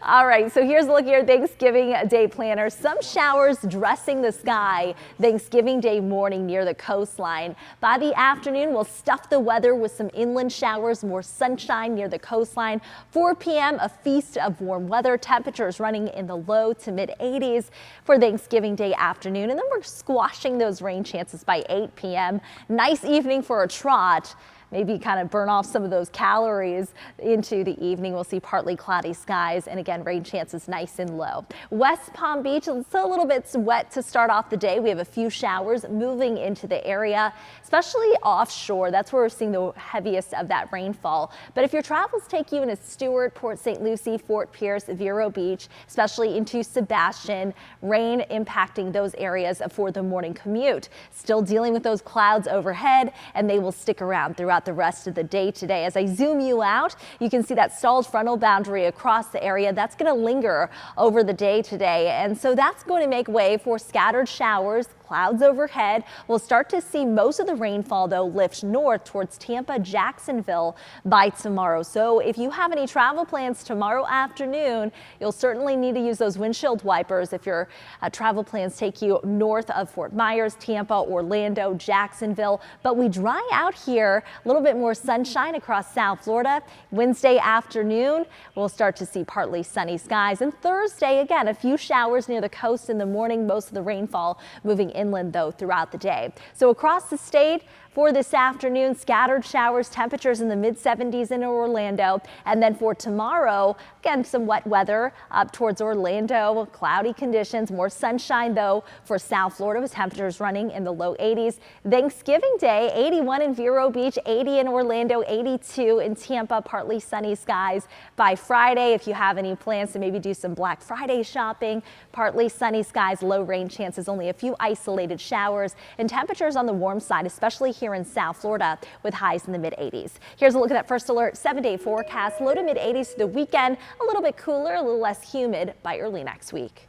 All right, so here's a look at your Thanksgiving Day planner. Some showers dressing the sky Thanksgiving Day morning near the coastline. By the afternoon, we'll stuff the weather with some inland showers, more sunshine near the coastline. 4 p.m., a feast of warm weather. Temperatures running in the low to mid 80s for Thanksgiving Day afternoon. And then we're squashing those rain chances by 8 p.m. Nice evening for a trot. Maybe kind of burn off some of those calories into the evening. We'll see partly cloudy skies, and again, rain chances nice and low. West Palm Beach, it's a little bit wet to start off the day. We have a few showers moving into the area, especially offshore. That's where we're seeing the heaviest of that rainfall. But if your travels take you into Stewart, Port St. Lucie, Fort Pierce, Vero Beach, especially into Sebastian, rain impacting those areas for the morning commute. Still dealing with those clouds overhead, and they will stick around throughout the rest of the day today. As I zoom you out, you can see that stalled frontal boundary across the area. That's going to linger over the day today, and so that's going to make way for scattered showers. Clouds overhead. We'll start to see most of the rainfall, though, lift north towards Tampa, Jacksonville by tomorrow. So if you have any travel plans tomorrow afternoon, you'll certainly need to use those windshield wipers if your travel plans take you north of Fort Myers, Tampa, Orlando, Jacksonville. But we dry out here, a little bit more sunshine across South Florida. Wednesday afternoon, we'll start to see partly sunny skies. And Thursday, again, a few showers near the coast in the morning. Most of the rainfall moving inland, though, throughout the day. So across the state for this afternoon, scattered showers, temperatures in the mid 70s in Orlando. And then for tomorrow, again, some wet weather up towards Orlando, cloudy conditions, more sunshine, though, for South Florida with temperatures running in the low 80s. Thanksgiving Day, 81 in Vero Beach, 80 in Orlando, 82 in Tampa, partly sunny skies by Friday. If you have any plans to maybe do some Black Friday shopping, partly sunny skies, low rain chances, only a few isolated showers, and temperatures on the warm side, especially here in South Florida with highs in the mid 80s. Here's a look at that First Alert 7-day forecast. Low to mid 80s for the weekend, a little bit cooler, a little less humid by early next week.